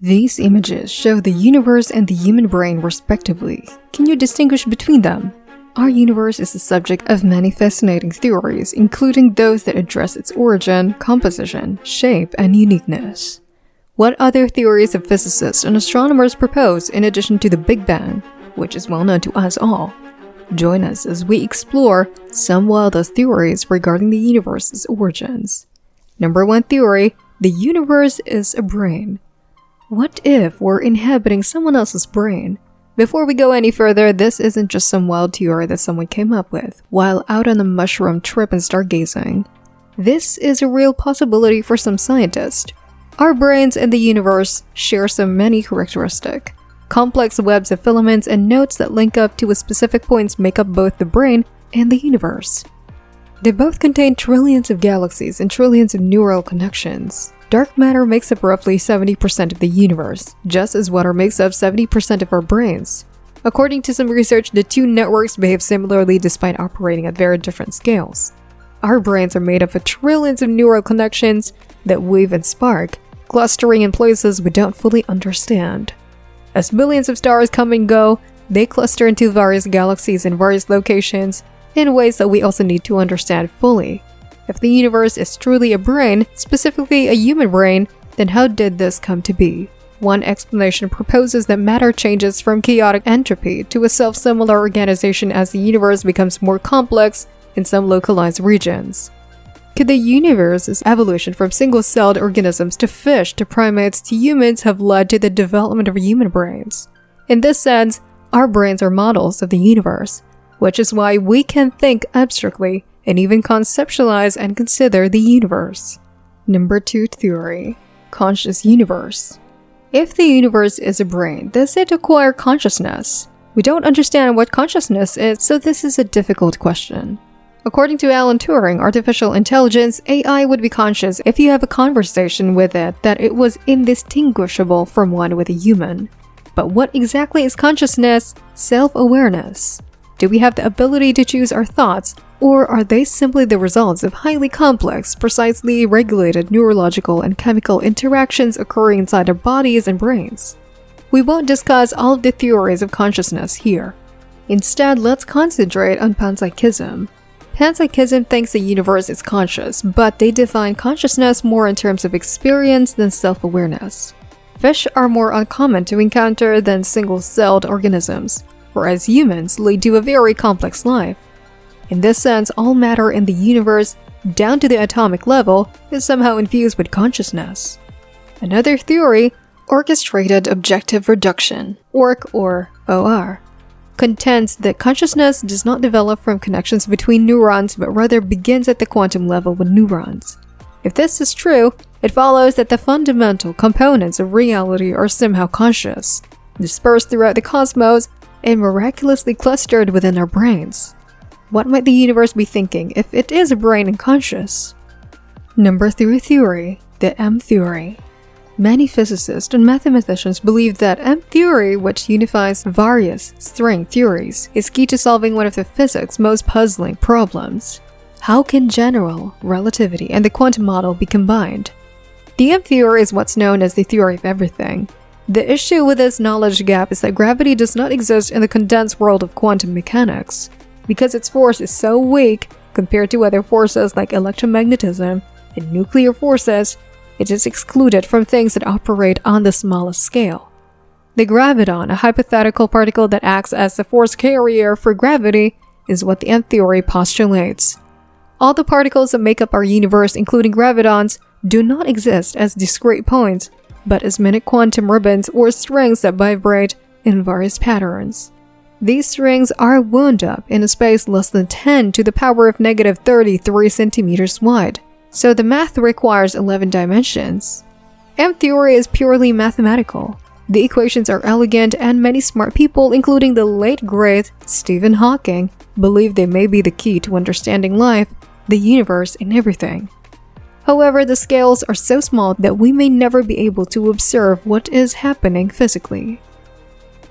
These images show the universe and the human brain respectively. Can you distinguish between them? Our universe is the subject of many fascinating theories, including those that address its origin, composition, shape, and uniqueness. What other theories have physicists and astronomers proposed in addition to the Big Bang, which is well known to us all? Join us as we explore some wildest theories regarding the universe's origins. Number 1 theory: the universe is a brain. What if we're inhabiting someone else's brain? Before we go any further, this isn't just some wild theory that someone came up with while out on a mushroom trip and stargazing. This is a real possibility for some scientists. Our brains and the universe share so many characteristics. Complex webs of filaments and nodes that link up to specific points make up both the brain and the universe. They both contain trillions of galaxies and trillions of neural connections. Dark matter makes up roughly 70% of the universe, just as water makes up 70% of our brains. According to some research, the two networks behave similarly despite operating at very different scales. Our brains are made up of trillions of neural connections that weave and spark, clustering in places we don't fully understand. As billions of stars come and go, they cluster into various galaxies in various locations in ways that we also need to understand fully. If the universe is truly a brain, specifically a human brain, then how did this come to be? One explanation proposes that matter changes from chaotic entropy to a self-similar organization as the universe becomes more complex in some localized regions. Could the universe's evolution from single-celled organisms to fish to primates to humans have led to the development of human brains? In this sense, our brains are models of the universe, which is why we can think abstractly and even conceptualize and consider the universe. Number 2 theory: conscious universe. If the universe is a brain, does it acquire consciousness? We don't understand what consciousness is, so this is a difficult question. According to Alan Turing, artificial intelligence, AI would be conscious if you have a conversation with it that it was indistinguishable from one with a human. But what exactly is consciousness? Self-awareness. Do we have the ability to choose our thoughts, or are they simply the results of highly complex, precisely regulated neurological and chemical interactions occurring inside our bodies and brains? We won't discuss all of the theories of consciousness here. Instead, let's concentrate on panpsychism. Panpsychism thinks the universe is conscious, but they define consciousness more in terms of experience than self-awareness. Fish are more uncommon to encounter than single-celled organisms, whereas humans lead to a very complex life. In this sense, all matter in the universe, down to the atomic level, is somehow infused with consciousness. Another theory, orchestrated objective reduction, ORC or OR, contends that consciousness does not develop from connections between neurons but rather begins at the quantum level with neurons. If this is true, it follows that the fundamental components of reality are somehow conscious, dispersed throughout the cosmos, and miraculously clustered within our brains. What might the universe be thinking if it is a brain and conscious? Number 3 theory, the M theory. Many physicists and mathematicians believe that M theory, which unifies various string theories, is key to solving one of the physics' most puzzling problems. How can general relativity and the quantum model be combined? The M theory is what's known as the theory of everything. The issue with this knowledge gap is that gravity does not exist in the condensed world of quantum mechanics. Because its force is so weak compared to other forces like electromagnetism and nuclear forces, it is excluded from things that operate on the smallest scale. The graviton, a hypothetical particle that acts as the force carrier for gravity, is what the M theory postulates. All the particles that make up our universe, including gravitons, do not exist as discrete points, but as minute quantum ribbons or strings that vibrate in various patterns. These strings are wound up in a space less than 10 to the power of negative 33 centimeters wide, so the math requires 11 dimensions. M theory is purely mathematical. The equations are elegant, and many smart people, including the late great Stephen Hawking, believe they may be the key to understanding life, the universe, and everything. However, the scales are so small that we may never be able to observe what is happening physically.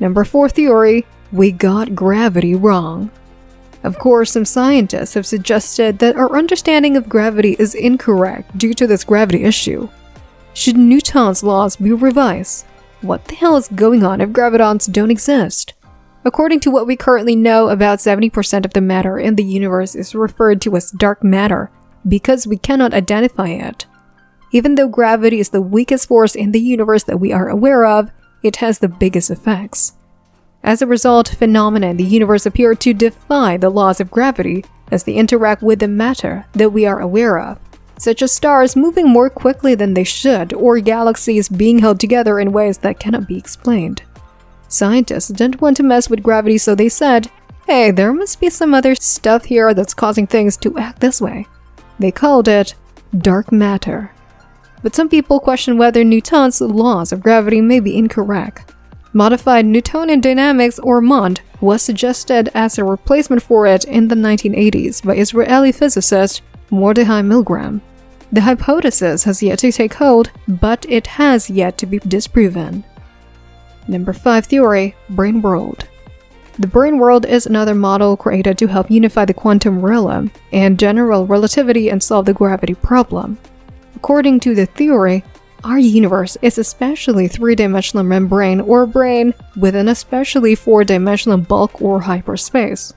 Number 4 theory, we got gravity wrong. Of course, some scientists have suggested that our understanding of gravity is incorrect due to this gravity issue. Should Newton's laws be revised? What the hell is going on if gravitons don't exist? According to what we currently know, about 70% of the matter in the universe is referred to as dark matter because we cannot identify it. Even though gravity is the weakest force in the universe that we are aware of, it has the biggest effects. As a result, phenomena in the universe appear to defy the laws of gravity as they interact with the matter that we are aware of, such as stars moving more quickly than they should or galaxies being held together in ways that cannot be explained. Scientists didn't want to mess with gravity, so they said, hey, there must be some other stuff here that's causing things to act this way. They called it dark matter. But some people question whether Newton's laws of gravity may be incorrect. Modified Newtonian dynamics, or MOND, was suggested as a replacement for it in the 1980s by Israeli physicist Mordechai Milgram. The hypothesis has yet to take hold, but it has yet to be disproven. Number 5 theory, Brainworld. The Brainworld is another model created to help unify the quantum realm and general relativity and solve the gravity problem. According to the theory, our universe is especially three-dimensional membrane or brain with an especially four-dimensional bulk or hyperspace.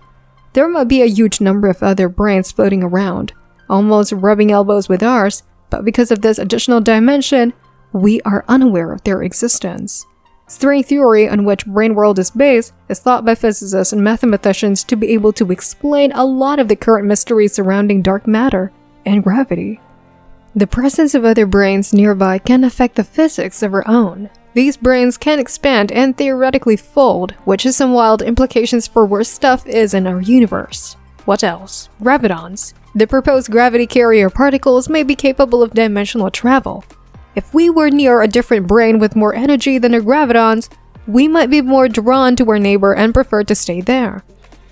There might be a huge number of other brains floating around, almost rubbing elbows with ours, but because of this additional dimension, we are unaware of their existence. String theory, on which Brainworld is based, is thought by physicists and mathematicians to be able to explain a lot of the current mysteries surrounding dark matter and gravity. The presence of other brains nearby can affect the physics of our own. These brains can expand and theoretically fold, which has some wild implications for where stuff is in our universe. What else? Gravitons. The proposed gravity carrier particles may be capable of dimensional travel. If we were near a different brain with more energy than our gravitons, we might be more drawn to our neighbor and prefer to stay there.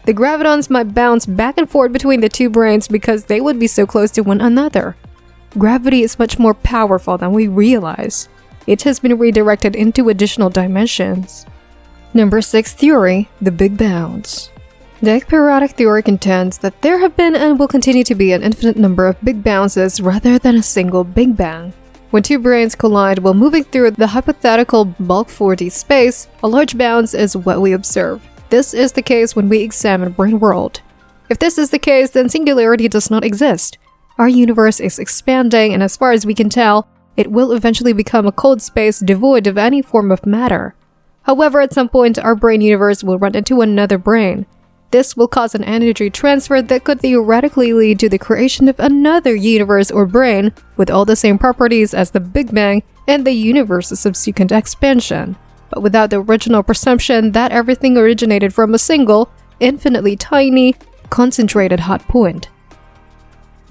The gravitons might bounce back and forth between the two brains because they would be so close to one another. Gravity is much more powerful than we realize. It has been redirected into additional dimensions. Number 6 theory, the Big Bounce. The periodic theory contends that there have been and will continue to be an infinite number of big bounces rather than a single Big Bang. When two brains collide while moving through the hypothetical bulk 4D space, a large bounce is what we observe. This is the case when we examine Brainworld. If this is the case, then singularity does not exist. Our universe is expanding, and as far as we can tell, it will eventually become a cold space devoid of any form of matter. However, at some point, our brain universe will run into another brain. This will cause an energy transfer that could theoretically lead to the creation of another universe or brain with all the same properties as the Big Bang and the universe's subsequent expansion, but without the original presumption that everything originated from a single, infinitely tiny, concentrated hot point.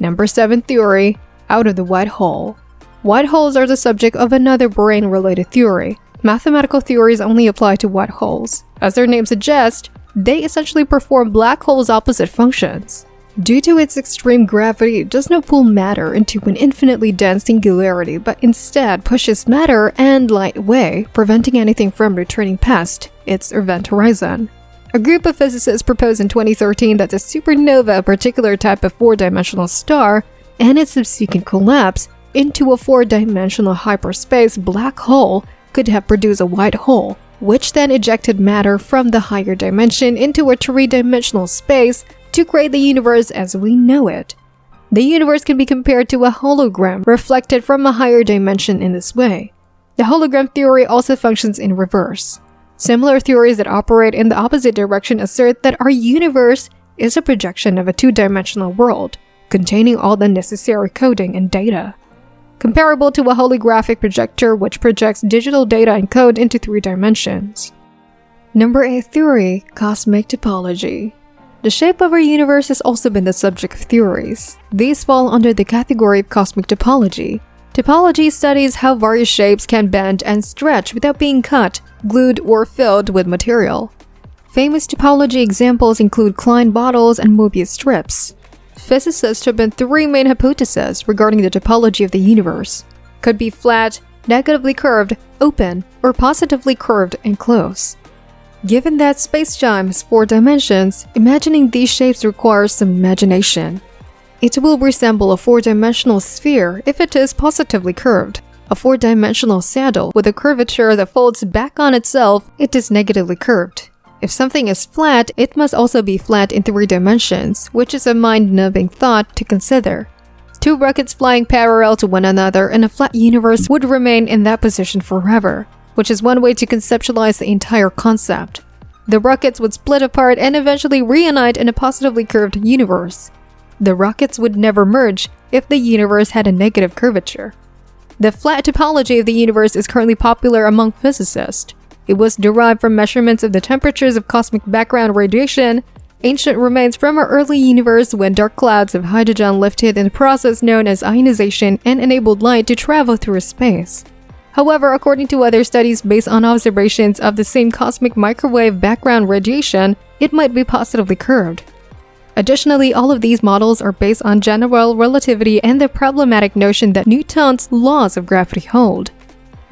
Number 7 theory, out of the white hole. White holes are the subject of another brain-related theory. Mathematical theories only apply to white holes. As their name suggests, they essentially perform black holes' opposite functions. Due to its extreme gravity, it does not pull matter into an infinitely dense singularity, but instead pushes matter and light away, preventing anything from returning past its event horizon. A group of physicists proposed in 2013 that the supernova, a particular type of four-dimensional star, and its subsequent collapse into a four-dimensional hyperspace black hole could have produced a white hole, which then ejected matter from the higher dimension into a three-dimensional space to create the universe as we know it. The universe can be compared to a hologram reflected from a higher dimension in this way. The hologram theory also functions in reverse. Similar theories that operate in the opposite direction assert that our universe is a projection of a two-dimensional world, containing all the necessary coding and data. Comparable to a holographic projector which projects digital data and code into 3 dimensions. Number 8 theory, cosmic topology. The shape of our universe has also been the subject of theories. These fall under the category of cosmic topology. Topology studies how various shapes can bend and stretch without being cut, glued, or filled with material. Famous topology examples include Klein bottles and Mobius strips. Physicists have been 3 main hypotheses regarding the topology of the universe. Could be flat, negatively curved, open, or positively curved and close. Given that space-time has 4 dimensions, imagining these shapes requires some imagination. It will resemble a 4-dimensional sphere if it is positively curved. A four-dimensional saddle with a curvature that folds back on itself, it is negatively curved. If something is flat, it must also be flat in 3 dimensions, which is a mind-numbing thought to consider. 2 rockets flying parallel to one another in a flat universe would remain in that position forever, which is one way to conceptualize the entire concept. The rockets would split apart and eventually reunite in a positively curved universe. The rockets would never merge if the universe had a negative curvature. The flat topology of the universe is currently popular among physicists. It was derived from measurements of the temperatures of cosmic background radiation, ancient remains from our early universe when dark clouds of hydrogen lifted in a process known as ionization and enabled light to travel through space. However, according to other studies based on observations of the same cosmic microwave background radiation, it might be positively curved. Additionally, all of these models are based on general relativity and the problematic notion that Newton's laws of gravity hold.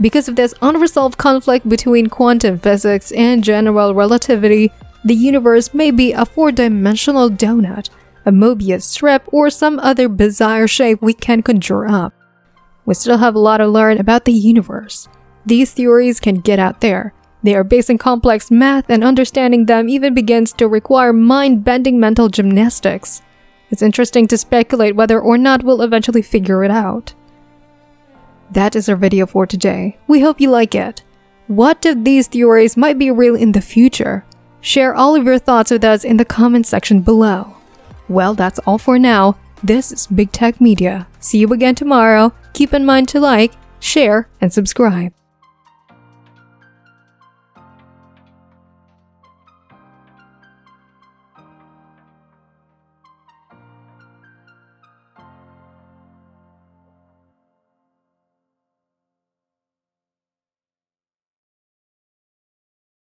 Because of this unresolved conflict between quantum physics and general relativity, the universe may be a 4-dimensional donut, a Mobius strip, or some other bizarre shape we can conjure up. We still have a lot to learn about the universe. These theories can get out there. They are based in complex math, and understanding them even begins to require mind-bending mental gymnastics. It's interesting to speculate whether or not we'll eventually figure it out. That is our video for today. We hope you like it. What if these theories might be real in the future? Share all of your thoughts with us in the comment section below. Well, that's all for now. This is Big Tech Media. See you again tomorrow. Keep in mind to like, share, and subscribe.